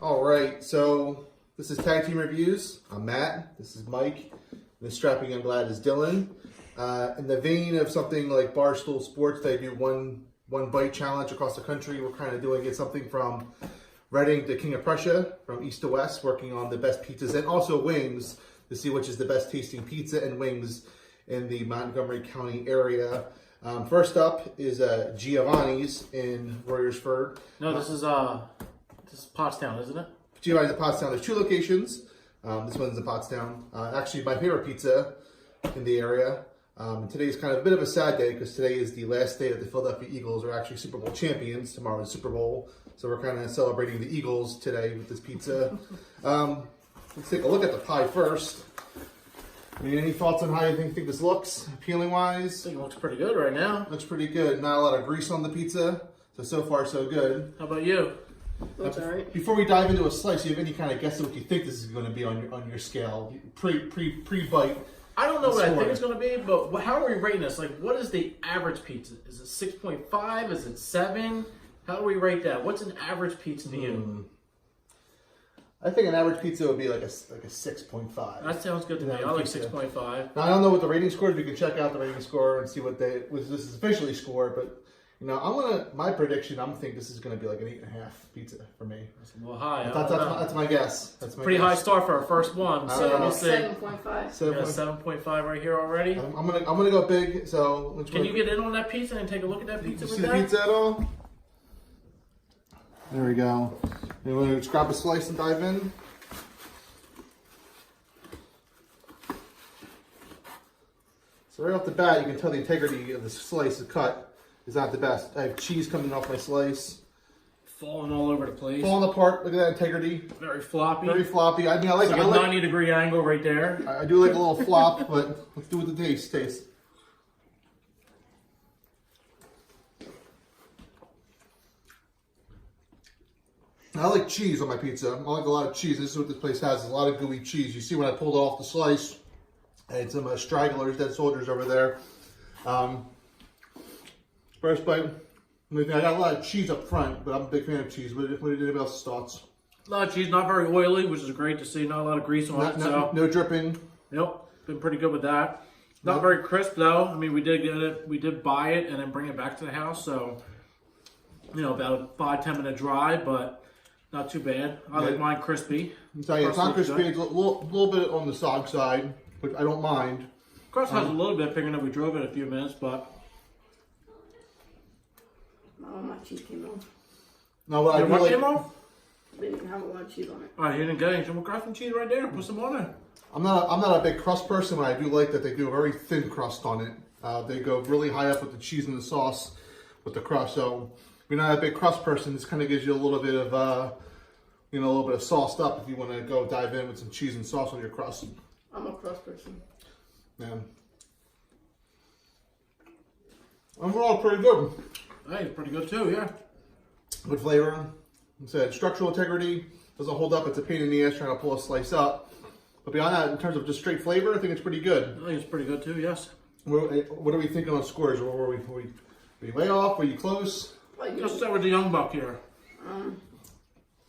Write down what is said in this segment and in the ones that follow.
All right, so this is Tag Team Reviews. I'm Matt. This is Mike. This strapping young lad is Dylan. In the vein of something like Barstool Sports, they do one bite challenge across the country. We're kind of doing it something from Reading to King of Prussia, from east to west, working on the best pizzas and also wings to see which is the best tasting pizza and wings in the Montgomery County area. First up is Giovanni's in Royersford. No, this is Pottstown, isn't it? Giovanni's in Pottstown. There's two locations. This one's in Pottstown. Actually, my favorite pizza in the area. Today's kind of a bit of a sad day because today is the last day that the Philadelphia Eagles are actually Super Bowl champions. Tomorrow is Super Bowl. So we're kind of celebrating the Eagles today with this pizza. Let's take a look at the pie first. I mean, any thoughts on how you think this looks, appealing-wise? I think it looks pretty good right now. Looks pretty good. Not a lot of grease on the pizza. So far, so good. How about you? Looks alright. Before we dive into a slice, do you have any kind of guess at what you think this is going to be on your scale? Pre-bite. I don't know what I think it's going to be, but how are we rating this? Like, what is the average pizza? Is it 6.5? Is it 7? How do we rate that? What's an average pizza to you? I think an average pizza would be like a 6.5. That sounds good to me. I like 6.5. Now, I don't know what the rating score is. We can check out the rating score and see what this is officially scored. But you know, my prediction. I'm thinking this is going to be like an 8.5 pizza for me. That's a little high. That's my guess. That's my pretty guess. high start for our first one. So we'll see. 7.5. 7.5 right here already. I'm gonna go big. So can you get in on that pizza and take a look at that pizza? You see the pizza at all? There we go. You want to just grab a slice and dive in? So right off the bat, you can tell the integrity of the slice of cut is not the best. I have cheese coming off my slice. Falling all over the place. Falling apart. Look at that integrity. Very floppy. Very floppy. I mean, I like a 90-degree angle right there. I do like a little flop, but let's do what the taste. I like cheese on my pizza. I like a lot of cheese. This is what this place has, is a lot of gooey cheese. You see when I pulled off the slice, I had some stragglers, dead soldiers over there. First bite, I got a lot of cheese up front, but I'm a big fan of cheese. What did anybody else's thoughts? A lot of cheese, not very oily, which is great to see. Not a lot of grease on it. No dripping. Yep, been pretty good with that. Not very crisp though. I mean, we did get it. We did buy it and then bring it back to the house. So, you know, about a 5-10 minute drive, but not too bad. I like mine crispy. So yeah, it's not crispy. It's a little bit on the sog side, which I don't mind. Crust has a little bit, figuring that we drove it a few minutes, but. Oh, my cheese came off. No, what I do like. Came off? They didn't have a lot of cheese on it. All right, you didn't get any. Some grab some cheese right there. Put some on it. I'm not a big crust person, but I do like that they do a very thin crust on it. They go really high up with the cheese and the sauce with the crust. So if you're not a big crust person, this kind of gives you a little bit of a little bit of sauced up if you want to go dive in with some cheese and sauce on your crust. I'm a crust person. Yeah. Overall, pretty good. Hey, pretty good too, yeah. Good flavor. Like I said, structural integrity doesn't hold up. It's a pain in the ass trying to pull a slice up. But beyond that, in terms of just straight flavor, I think it's pretty good. I think it's pretty good too, yes. What are we thinking on scores? Were we way off? Were you close? Let's start with the young buck here.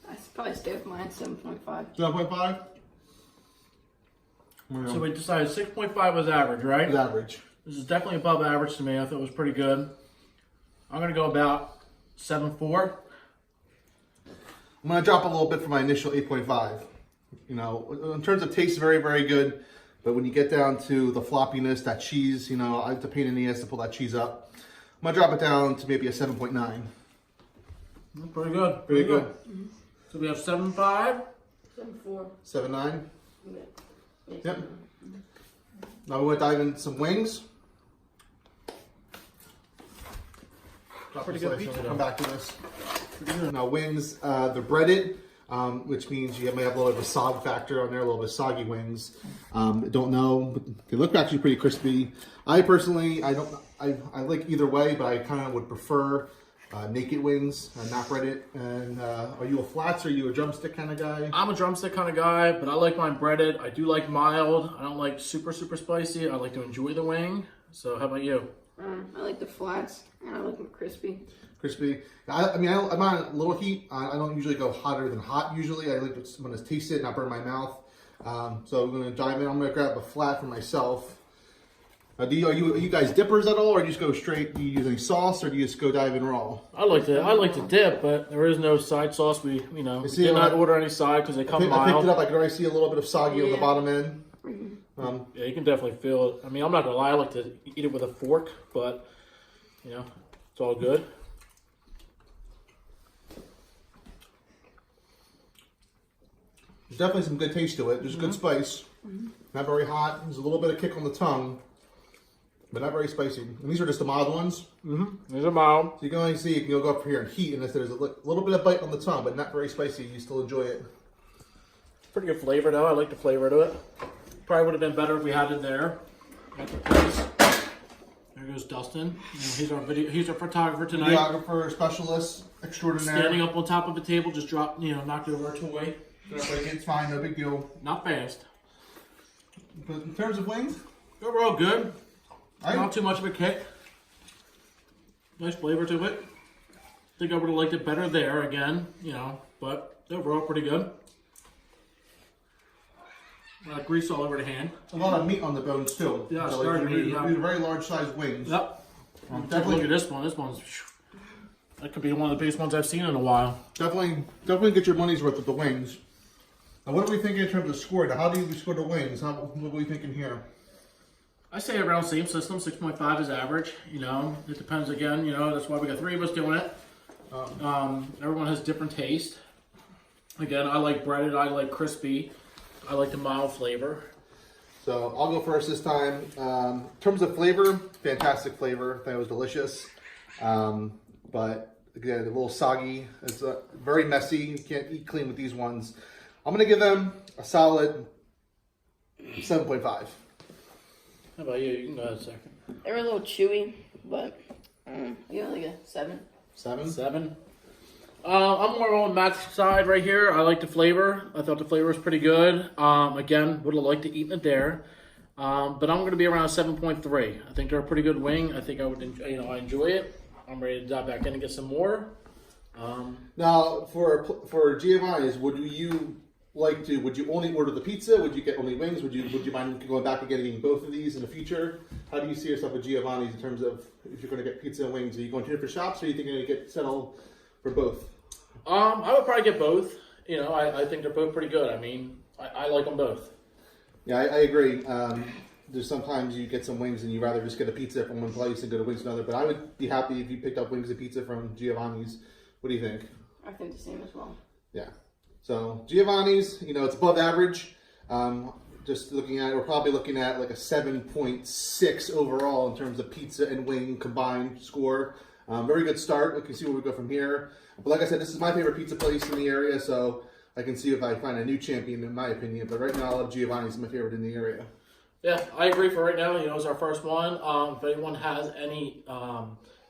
I probably stay with mine, 7.5. 7.5? So we decided 6.5 was average, right? It's average. This is definitely above average to me. I thought it was pretty good. I'm going to go about 7.4. I'm going to drop a little bit from my initial 8.5. You know, in terms of taste, very, very good. But when you get down to the floppiness, that cheese, you know, it's a pain in the ass to pull that cheese up. I'm going to drop it down to maybe a 7.9. Pretty good. Pretty good. Mm-hmm. So we have 7.5. 7.4. 7.9. Yeah. Yep. Now we want to dive into some wings. Pretty good pizza. We'll come back to this. Now wings, they're breaded, which means you may have a little bit of a sog factor on there, a little bit of soggy wings. Don't know, but they look actually pretty crispy. I personally, I like either way, but I kind of would prefer naked wings, not breaded. And are you a flats or are you a drumstick kind of guy? I'm a drumstick kind of guy, but I like mine breaded. I do like mild. I don't like super spicy. I like to enjoy the wing. So how about you? I like the flats, and I like them crispy. Crispy. I'm on a little heat. I don't usually go hotter than hot usually. I like to, when it's tasted, not burn my mouth. So I'm going to dive in. I'm going to grab a flat for myself. Are you guys dippers at all, or do you just go straight? Do you use any sauce, or do you just go dive in raw? I like to dip, but there is no side sauce. We did not order any side because they come mild. I picked it up. I could already see a little bit of soggy on the bottom end. Yeah, you can definitely feel it. I mean, I'm not gonna lie. I like to eat it with a fork, but it's all good. There's definitely some good taste to it. There's good spice. Not very hot. There's a little bit of kick on the tongue, but not very spicy. And these are just the mild ones. These are mild. So you can only see, you can go up here and heat, and there's a little bit of bite on the tongue, but not very spicy. You still enjoy it. Pretty good flavor though. I like the flavor to it. Probably would have been better if we had it there at the place. There goes Dustin. He's our photographer tonight. Videographer, specialist, extraordinaire. Standing up on top of a table, just knocked over a toy. It's fine, no big deal. Not fast. But in terms of wings, overall good. Not too much of a kick. Nice flavor to it. I think I would have liked it better there again, but overall pretty good. Grease all over the hand. A lot of meat on the bones too. Yeah, so these are very large sized wings. Yep. Definitely look at this one. This one's that could be one of the biggest ones I've seen in a while. Definitely get your money's worth with the wings. Now, what are we thinking in terms of score? Now, how do you score the wings? What are we thinking here? I say around same system. 6.5 is average. It depends again. That's why we got 3 of us doing it. Everyone has different taste. Again, I like breaded. I like crispy. I like the mild flavor. So I'll go first this time. In terms of flavor, fantastic flavor. I think it was delicious. But again, a little soggy. It's very messy. You can't eat clean with these ones. I'm going to give them a solid 7.5. How about you? You can go ahead a second. They're a little chewy, but like a 7. 7? I'm more on Matt's side right here. I like the flavor. I thought the flavor was pretty good. Again, would have liked to eat it there. But I'm going to be around 7.3. I think they're a pretty good wing. I think I would, I enjoy it. I'm ready to dive back in and get some more. Now, for Giovanni's, would you only order the pizza? Would you get only wings? Would you mind going back and getting both of these in the future? How do you see yourself with Giovanni's in terms of if you're going to get pizza and wings? Are you going to different shops, or are you thinking to get settled for both? I would probably get both. I think they're both pretty good. I mean, I like them both. Yeah, I agree. There's sometimes you get some wings and you rather just get a pizza from one place and go to wings from another. But I would be happy if you picked up wings and pizza from Giovanni's. What do you think? I think the same as well. Yeah. So Giovanni's, it's above average. Just looking at it, we're probably looking at like a 7.6 overall in terms of pizza and wing combined score. Very good start. We can see where we go from here. But like I said, this is my favorite pizza place in the area, so I can see if I find a new champion in my opinion. But right now, I love Giovanni's, my favorite in the area. Yeah, I agree for right now. It's our first one. If anyone has any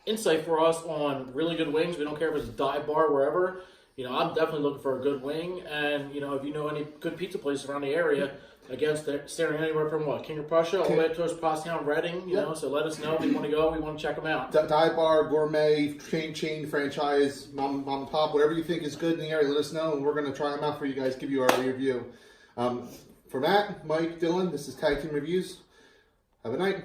insight for us on really good wings, we don't care if it's a dive bar, wherever. I'm definitely looking for a good wing. And, if you know any good pizza places around the area, again, staring anywhere from King of Prussia all the way up towards Pottstown, Reading, so let us know if you want to go. We want to check them out. Dive bar, gourmet, chain, franchise, mom and pop, whatever you think is good in the area, let us know, and we're going to try them out for you guys, give you our review. For Matt, Mike, Dylan, this is Tag Team Reviews. Have a night.